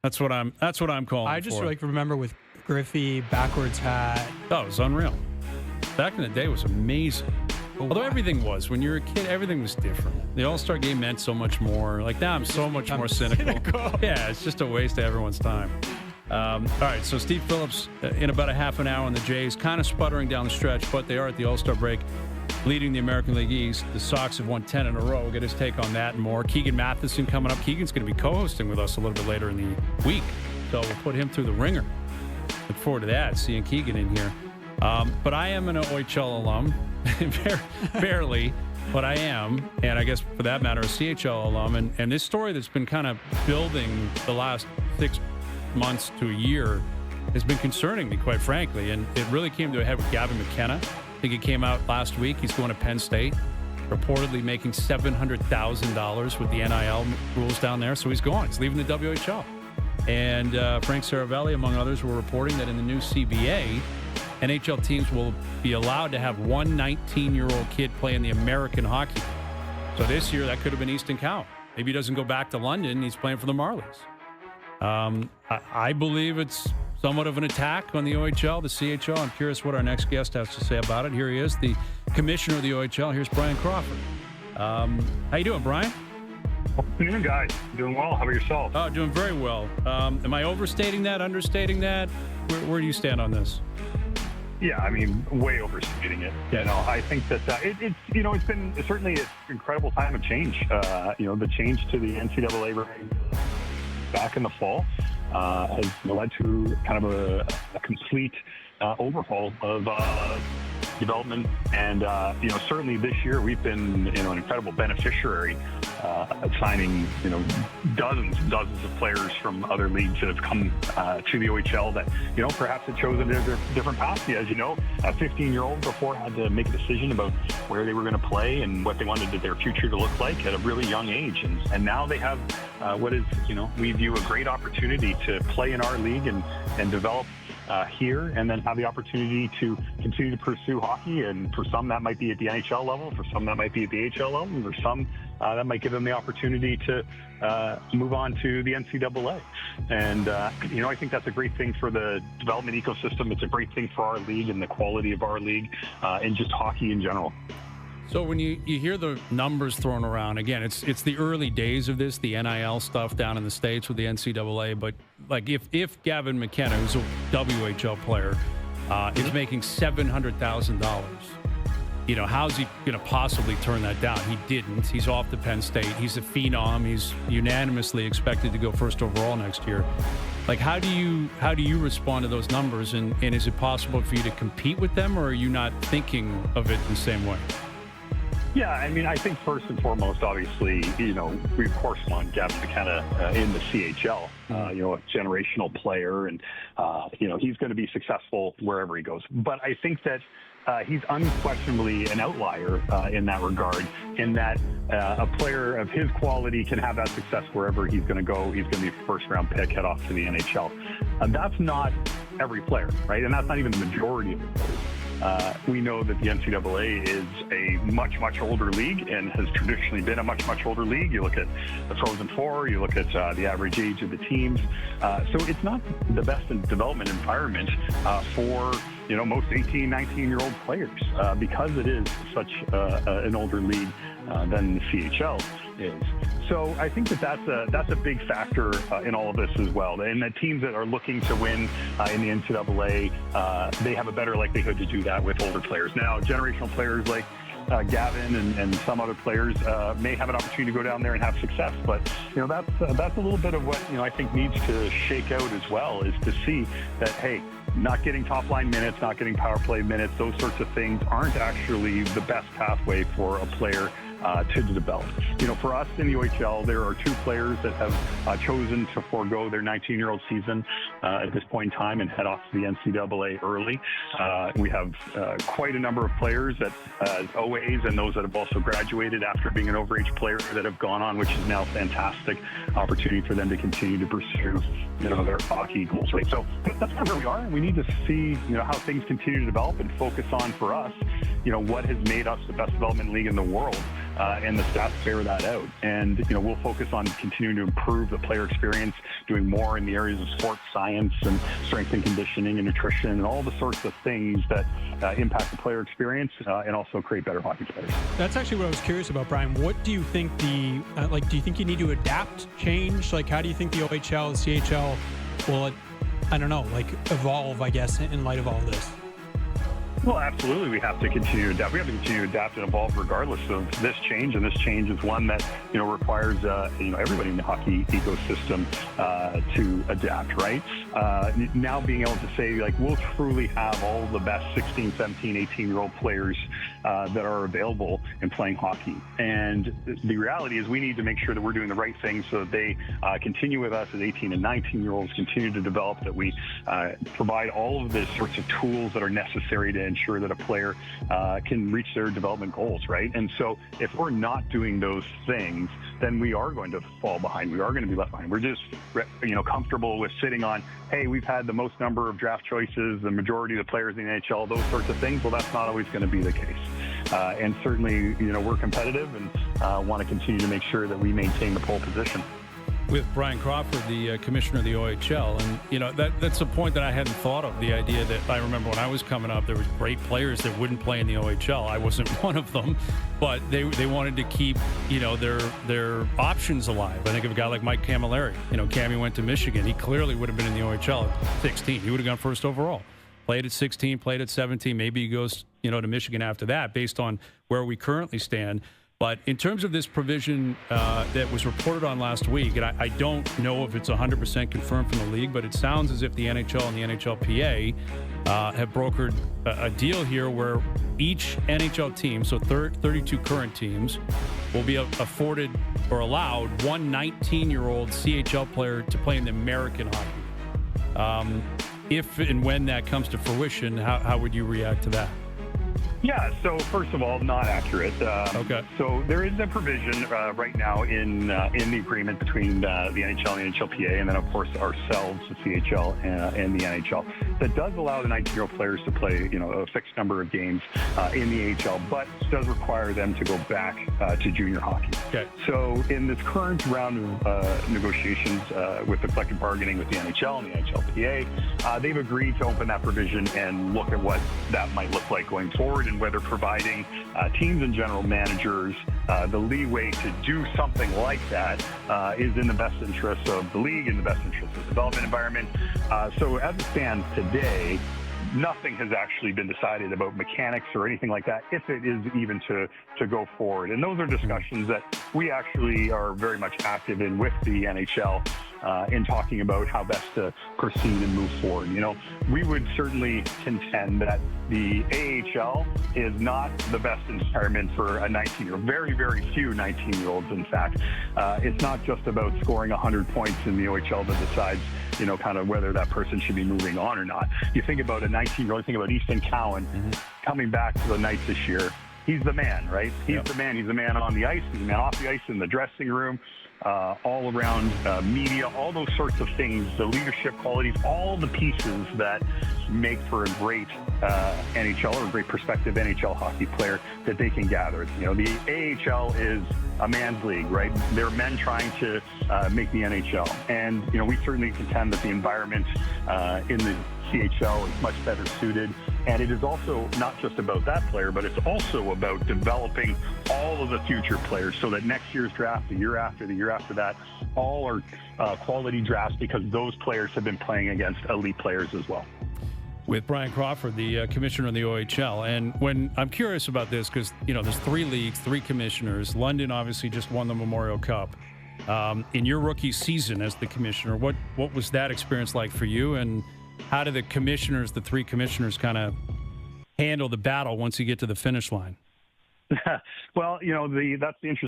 That's what I'm calling I just for. remember with Griffey, backwards hat. Oh, it was unreal. Back in the day, it was amazing. Although everything was. When you were a kid, everything was different. The All-Star game meant so much more. Like now I'm so much more cynical. Yeah, it's just a waste of everyone's time. All right, so Steve Phillips in about a half an hour on the Jays, kind of sputtering down the stretch, but they are at the All-Star break, leading the American League East. The Sox have won 10 in a row. We'll get his take on that and more. Keegan Matheson coming up. Keegan's going to be co-hosting with us a little bit later in the week, so we'll put him through the ringer. Look forward to that, seeing Keegan in here. But I am an OHL alum, barely, but I am, and I guess for that matter, a CHL alum. And this story that's been kind of building the last 6 months to a year has been concerning me, quite frankly. And it really came to a head with Gavin McKenna. I think it came out last week. He's going to Penn State, reportedly making $700,000 with the NIL rules down there. So he's gone. He's leaving the WHL. And Frank Saravelli, among others, were reporting that in the new CBA, NHL teams will be allowed to have one 19-year-old kid play in the American Hockey League. So this year, that could have been Easton Cowan. Maybe he doesn't go back to London. He's playing for the Marlies. I believe it's somewhat of an attack on the OHL, the CHL. I'm curious what our next guest has to say about it. Here he is, the commissioner of the OHL. Here's Bryan Crawford. How you doing, Bryan? Afternoon, guys. Doing well. How about yourself? Oh, doing very well. Am I overstating that, understating that? Where do you stand on this? Yeah, I mean, way overstating it. You know, I think that it's been certainly an incredible time of change. The change to the NCAA ranking back in the fall has led to kind of a complete overhaul of development, and certainly this year we've been an incredible beneficiary of signing dozens and dozens of players from other leagues that have come to the OHL that perhaps had chosen a different path. As you know, a 15-year-old before had to make a decision about where they were going to play and what they wanted their future to look like at a really young age, and now they have what is we view a great opportunity to play in our league and develop here, and then have the opportunity to continue to pursue hockey. And for some, that might be at the NHL level. For some, that might be at the AHL level. And for some, that might give them the opportunity to move on to the NCAA. And, I think that's a great thing for the development ecosystem. It's a great thing for our league and the quality of our league and just hockey in general. So when you hear the numbers thrown around, again, it's the early days of this, the NIL stuff down in the States with the NCAA. But like if Gavin McKenna, who's a WHL player, is making $700,000, how's he going to possibly turn that down? He didn't. He's off to Penn State. He's a phenom. He's unanimously expected to go first overall next year. Like, how do you respond to those numbers? And is it possible for you to compete with them, or are you not thinking of it the same way? Yeah, I mean, I think first and foremost, obviously, we of course want Gavin McKenna in the CHL, a generational player, and, he's going to be successful wherever he goes. But I think that he's unquestionably an outlier in that regard, in that a player of his quality can have that success wherever he's going to go. He's going to be a first-round pick, head off to the NHL. That's not every player, right? And that's not even the majority of the players. We know that the NCAA is a much, much older league and has traditionally been a much, much older league. You look at the Frozen Four, you look at the average age of the teams. So it's not the best development environment for most 18, 19-year-old players because it is such an older league than the CHL is. So I think that's a big factor in all of this as well. And the teams that are looking to win in the NCAA, they have a better likelihood to do that with older players. Now, generational players like Gavin and some other players may have an opportunity to go down there and have success. But that's a little bit of what I think needs to shake out as well, is to see that, hey, not getting top line minutes, not getting power play minutes, those sorts of things aren't actually the best pathway for a player to develop. For us in the OHL, there are two players that have chosen to forego their 19-year-old season at this point in time and head off to the NCAA early. We have quite a number of players that OAs and those that have also graduated after being an overage player that have gone on, which is now a fantastic opportunity for them to continue to pursue their hockey goals. Right? So that's kind of where we are. We need to see how things continue to develop and focus on, for us, what has made us the best development league in the world. and the stats bear that out. And, we'll focus on continuing to improve the player experience, doing more in the areas of sports science and strength and conditioning and nutrition and all the sorts of things that impact the player experience and also create better hockey players. That's actually what I was curious about, Bryan. What do you think do you think you need to adapt, change? Like, how do you think the OHL, the CHL will, evolve, I guess, in light of all this? Well, absolutely. We have to continue to adapt. We have to continue to adapt and evolve regardless of this change. And this change is one that, requires, everybody in the hockey ecosystem to adapt, right? Now being able to say, we'll truly have all the best 16, 17, 18-year-old players that are available and playing hockey. And the reality is we need to make sure that we're doing the right things so that they continue with us as 18 and 19-year-olds, continue to develop, that we provide all of the sorts of tools that are necessary to ensure that a player can reach their development goals, right? And so if we're not doing those things, then we are going to fall behind. We are going to be left behind. We're just, comfortable with sitting on, hey, we've had the most number of draft choices, the majority of the players in the NHL, those sorts of things. Well, that's not always going to be the case. And certainly, we're competitive and want to continue to make sure that we maintain the pole position. With Bryan Crawford, the commissioner of the OHL. And, that's a point that I hadn't thought of, the idea that I remember when I was coming up, there was great players that wouldn't play in the OHL. I wasn't one of them, but they wanted to keep, their options alive. I think of a guy like Mike Camilleri. Cammy went to Michigan. He clearly would have been in the OHL at 16. He would have gone first overall. Played at 16, played at 17. Maybe he goes, to Michigan after that based on where we currently stand. But in terms of this provision that was reported on last week, and I don't know if it's 100% confirmed from the league, but it sounds as if the NHL and the NHLPA have brokered a deal here where each NHL team, so 32 current teams, will be afforded or allowed one 19-year-old CHL player to play in the American hockey. If and when that comes to fruition, how would you react to that? Yeah, so first of all, not accurate. Okay. So there is a provision right now in the agreement between the NHL and the NHLPA, and then, of course, ourselves, the CHL and the NHL, that does allow the 19-year-old players to play, a fixed number of games in the AHL, but does require them to go back to junior hockey. Okay. So in this current round of negotiations with the collective bargaining with the NHL and the NHLPA, they've agreed to open that provision and look at what that might look like going forward, and whether providing teams and general managers the leeway to do something like that is in the best interest of the league, in the best interest of the development environment. So as it stands today, nothing has actually been decided about mechanics or anything like that, if it is even to go forward. And those are discussions that we actually are very much active in with the NHL in talking about how best to proceed and move forward. We would certainly contend that the AHL is not the best environment for a 19-year-old. Very, very few 19-year-olds, in fact. It's not just about scoring 100 points in the OHL that decides, kind of whether that person should be moving on or not. You think about a 19-year-old, you think about Easton Cowan coming back to the Knights this year. He's the man, right? He's the man. He's the man on the ice. He's the man off the ice, in the dressing room, all around media, all those sorts of things, the leadership qualities, all the pieces that make for a great NHL or a great prospective NHL hockey player that they can gather. The AHL is a man's league, right? They're men trying to make the NHL. And, we certainly contend that the environment in the CHL is much better suited. And it is also not just about that player, but it's also about developing all of the future players so that next year's draft, the year after that, all are quality drafts because those players have been playing against elite players as well. With Bryan Crawford, the commissioner of the OHL. And when I'm curious about this, because, there's 3 leagues, 3 commissioners. London obviously just won the Memorial Cup. In your rookie season as the commissioner, what was that experience like for you? And how do the 3 commissioners kind of handle the battle once you get to the finish line? Well, that's the interesting